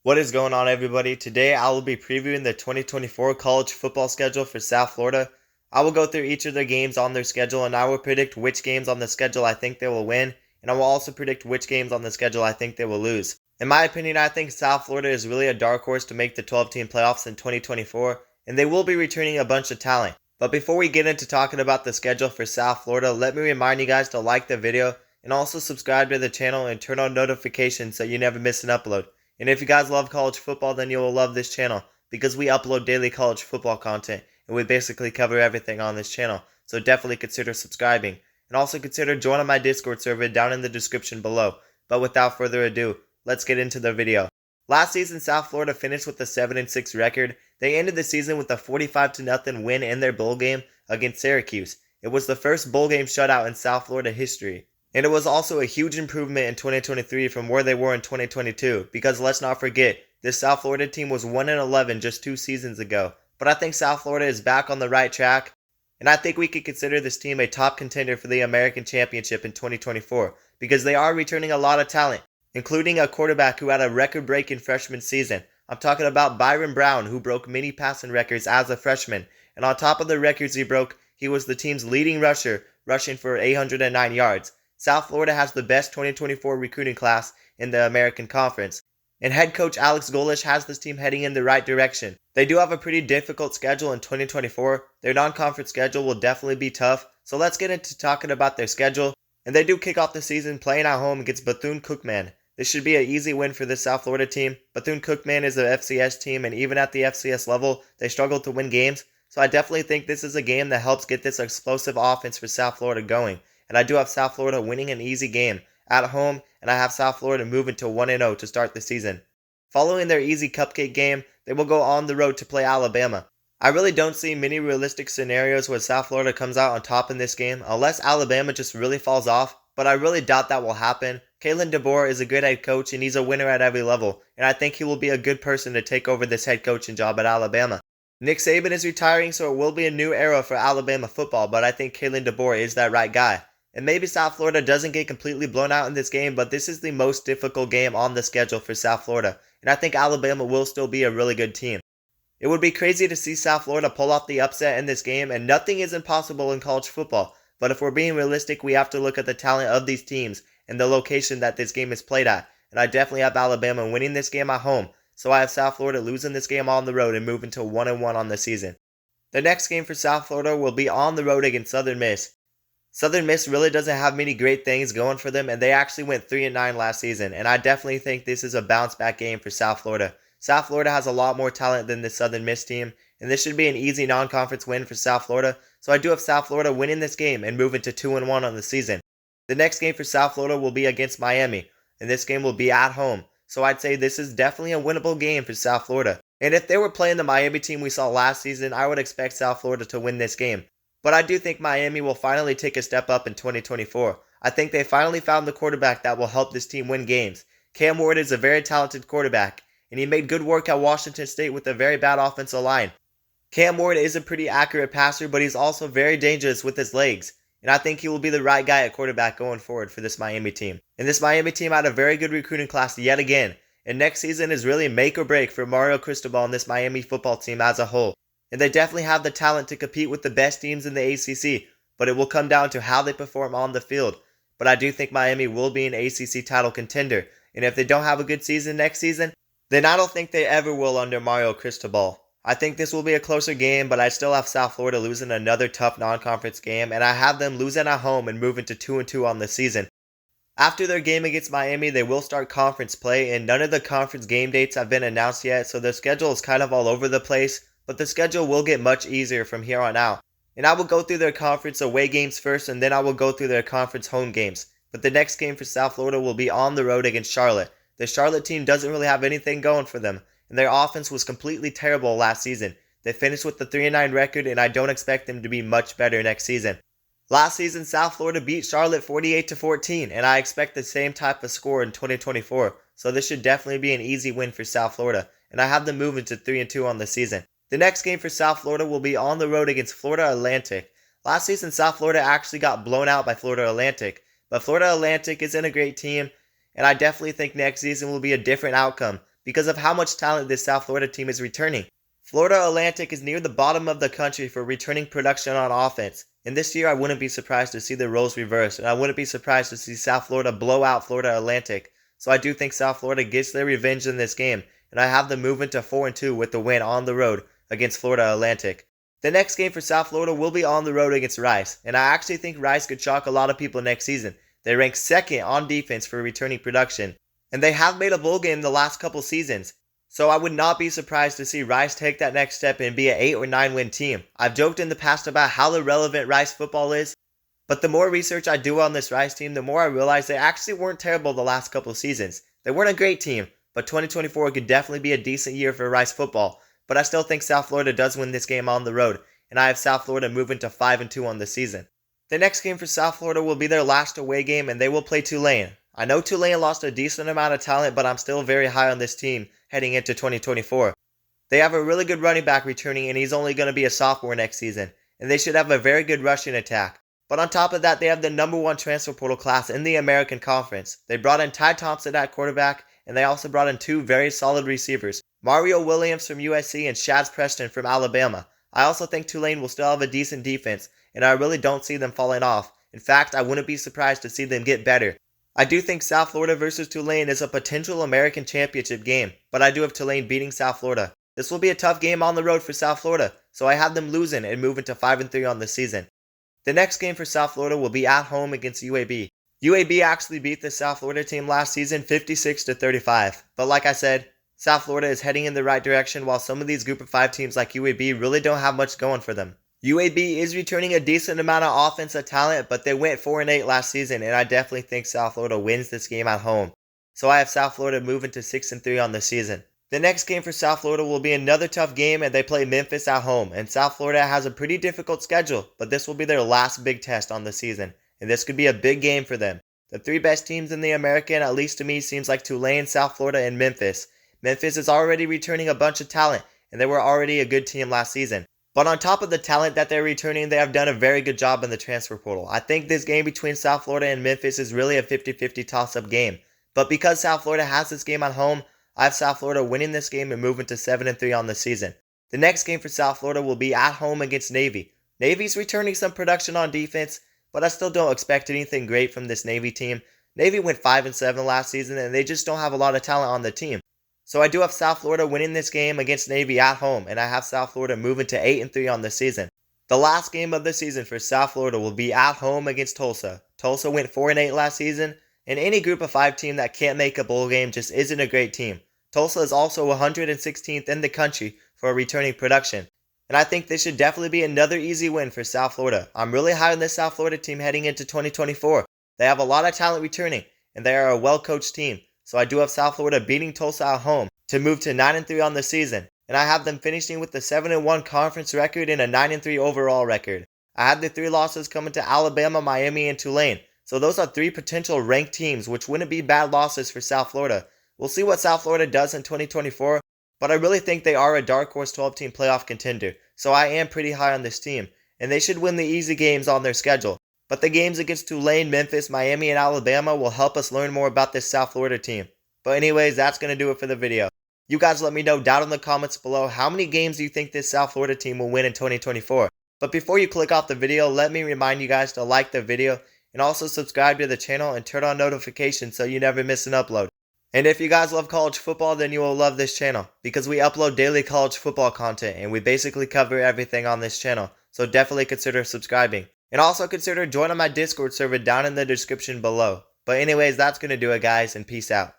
What is going on, everybody? Today I will be previewing the 2024 college football schedule for South Florida. I will go through each of their games on their schedule and I will predict which games on the schedule I think they will win, and I will also predict which games on the schedule I think they will lose. In my opinion, I think South Florida is really a dark horse to make the 12-team playoffs in 2024, and they will be returning a bunch of talent. But before we get into talking about the schedule for South Florida, let me remind you guys to like the video and also subscribe to the channel and turn on notifications so you never miss an upload. And if you guys love college football, then you will love this channel because we upload daily college football content and we basically cover everything on this channel. So definitely consider subscribing and also consider joining my Discord server down in the description below. But without further ado, let's get into the video. Last season, South Florida finished with a 7-6 record. They ended the season with a 45-0 win in their bowl game against Syracuse. It was the first bowl game shutout in South Florida history. And it was also a huge improvement in 2023 from where they were in 2022, because let's not forget, this South Florida team was 1-11 just 2 seasons ago. But I think South Florida is back on the right track, and I think we could consider this team a top contender for the American Championship in 2024, because they are returning a lot of talent, including a quarterback who had a record-breaking freshman season. I'm talking about Byron Brown, who broke many passing records as a freshman, and on top of the records he broke, he was the team's leading rusher, rushing for 809 yards. South Florida has the best 2024 recruiting class in the American Conference, and head coach Alex Golesh has this team heading in the right direction. They do have a pretty difficult schedule in 2024. Their non-conference schedule will definitely be tough, so let's get into talking about their schedule. And they do kick off the season playing at home against Bethune-Cookman. This should be an easy win for the South Florida team. Bethune-Cookman is an FCS team, and even at the FCS level, they struggle to win games, so I definitely think this is a game that helps get this explosive offense for South Florida going. And I do have South Florida winning an easy game at home, and I have South Florida moving to 1-0 to start the season. Following their easy cupcake game, they will go on the road to play Alabama. I really don't see many realistic scenarios where South Florida comes out on top in this game, unless Alabama just really falls off, but I really doubt that will happen. Kalen DeBoer is a good head coach, and he's a winner at every level, and I think he will be a good person to take over this head coaching job at Alabama. Nick Saban is retiring, so it will be a new era for Alabama football, but I think Kalen DeBoer is that right guy. And maybe South Florida doesn't get completely blown out in this game, but this is the most difficult game on the schedule for South Florida, and I think Alabama will still be a really good team. It would be crazy to see South Florida pull off the upset in this game, and nothing is impossible in college football, but if we're being realistic, we have to look at the talent of these teams and the location that this game is played at, and I definitely have Alabama winning this game at home, so I have South Florida losing this game on the road and moving to 1-1 on the season. The next game for South Florida will be on the road against Southern Miss. Southern Miss really doesn't have many great things going for them, and they actually went 3-9 last season, and I definitely think this is a bounce-back game for South Florida. South Florida has a lot more talent than the Southern Miss team, and this should be an easy non-conference win for South Florida, so I do have South Florida winning this game and moving to 2-1 on the season. The next game for South Florida will be against Miami, and this game will be at home, so I'd say this is definitely a winnable game for South Florida. And if they were playing the Miami team we saw last season, I would expect South Florida to win this game. But I do think Miami will finally take a step up in 2024. I think they finally found the quarterback that will help this team win games. Cam Ward is a very talented quarterback, and he made good work at Washington State with a very bad offensive line. Cam Ward is a pretty accurate passer, but he's also very dangerous with his legs, and I think he will be the right guy at quarterback going forward for this Miami team. And this Miami team had a very good recruiting class yet again, and next season is really make or break for Mario Cristobal and this Miami football team as a whole. And they definitely have the talent to compete with the best teams in the ACC, but it will come down to how they perform on the field. But I do think Miami will be an ACC title contender, and if they don't have a good season next season, then I don't think they ever will under Mario Cristobal. I think this will be a closer game, but I still have South Florida losing another tough non-conference game, and I have them losing at home and moving to 2-2 on the season. After their game against Miami, they will start conference play, and none of the conference game dates have been announced yet, so their schedule is kind of all over the place. But the schedule will get much easier from here on out. And I will go through their conference away games first, and then I will go through their conference home games. But the next game for South Florida will be on the road against Charlotte. The Charlotte team doesn't really have anything going for them, and their offense was completely terrible last season. They finished with a 3-9 record, and I don't expect them to be much better next season. Last season, South Florida beat Charlotte 48-14, and I expect the same type of score in 2024. So this should definitely be an easy win for South Florida, and I have them moving to 3-2 on the season. The next game for South Florida will be on the road against Florida Atlantic. Last season, South Florida actually got blown out by Florida Atlantic, but Florida Atlantic isn't a great team, and I definitely think next season will be a different outcome. because of how much talent this South Florida team is returning. Florida Atlantic is near the bottom of the country for returning production on offense, and this year I wouldn't be surprised to see the roles reversed, and I wouldn't be surprised to see South Florida blow out Florida Atlantic. So I do think South Florida gets their revenge in this game, and I have them moving to 4-2 with the win on the road against Florida Atlantic. The next game for South Florida will be on the road against Rice, and I actually think Rice could shock a lot of people next season. They rank second on defense for returning production, and they have made a bowl game the last couple seasons. So I would not be surprised to see Rice take that next step and be an 8 or 9 win team. I've joked in the past about how irrelevant Rice football is, but the more research I do on this Rice team, the more I realize they actually weren't terrible the last couple seasons. They weren't a great team, but 2024 could definitely be a decent year for Rice football. But I still think South Florida does win this game on the road, and I have South Florida moving to 5-2 on the season. The next game for South Florida will be their last away game, and they will play Tulane. I know Tulane lost a decent amount of talent, but I'm still very high on this team heading into 2024. They have a really good running back returning, and he's only going to be a sophomore next season, and they should have a very good rushing attack. But on top of that, they have the #1 transfer portal class in the American Conference. They brought in Ty Thompson at quarterback, and they also brought in 2 very solid receivers, Mario Williams from USC and Shaz Preston from Alabama. I also think Tulane will still have a decent defense, and I really don't see them falling off. In fact, I wouldn't be surprised to see them get better. I do think South Florida versus Tulane is a potential American championship game, but I do have Tulane beating South Florida. This will be a tough game on the road for South Florida, so I have them losing and moving to 5-3 on the season. The next game for South Florida will be at home against UAB. UAB actually beat the South Florida team last season 56-35, but like I said, South Florida is heading in the right direction while some of these group of 5 teams like UAB really don't have much going for them. UAB is returning a decent amount of offensive talent, but they went 4-8 last season, and I definitely think South Florida wins this game at home. So I have South Florida moving to 6-3 on the season. The next game for South Florida will be another tough game, and they play Memphis at home, and South Florida has a pretty difficult schedule, but this will be their last big test on the season, and this could be a big game for them. The 3 best teams in the American, at least to me, seems like Tulane, South Florida, and Memphis. Memphis is already returning a bunch of talent, and they were already a good team last season. But on top of the talent that they're returning, they have done a very good job in the transfer portal. I think this game between South Florida and Memphis is really a 50-50 toss-up game. But because South Florida has this game at home, I have South Florida winning this game and moving to 7-3 on the season. The next game for South Florida will be at home against Navy. Navy's returning some production on defense, but I still don't expect anything great from this Navy team. Navy went 5-7 last season, and they just don't have a lot of talent on the team. So I do have South Florida winning this game against Navy at home, and I have South Florida moving to 8-3 on the season. The last game of the season for South Florida will be at home against Tulsa. Tulsa went 4-8 last season, and any group of 5 team that can't make a bowl game just isn't a great team. Tulsa is also 116th in the country for returning production, and I think this should definitely be another easy win for South Florida. I'm really high on this South Florida team heading into 2024. They have a lot of talent returning, and they are a well-coached team. So I do have South Florida beating Tulsa at home to move to 9-3 on the season, and I have them finishing with a 7-1 conference record and a 9-3 overall record. I have the 3 losses coming to Alabama, Miami, and Tulane, so those are 3 potential ranked teams, which wouldn't be bad losses for South Florida. We'll see what South Florida does in 2024, but I really think they are a dark horse 12-team playoff contender, so I am pretty high on this team, and they should win the easy games on their schedule. But the games against Tulane, Memphis, Miami, and Alabama will help us learn more about this South Florida team. But anyways, that's going to do it for the video. You guys let me know down in the comments below how many games do you think this South Florida team will win in 2024. But before you click off the video, let me remind you guys to like the video and also subscribe to the channel and turn on notifications so you never miss an upload. And if you guys love college football, then you will love this channel because we upload daily college football content and we basically cover everything on this channel. So definitely consider subscribing. And also consider joining my Discord server down in the description below. But anyways, that's going to do it guys, and peace out.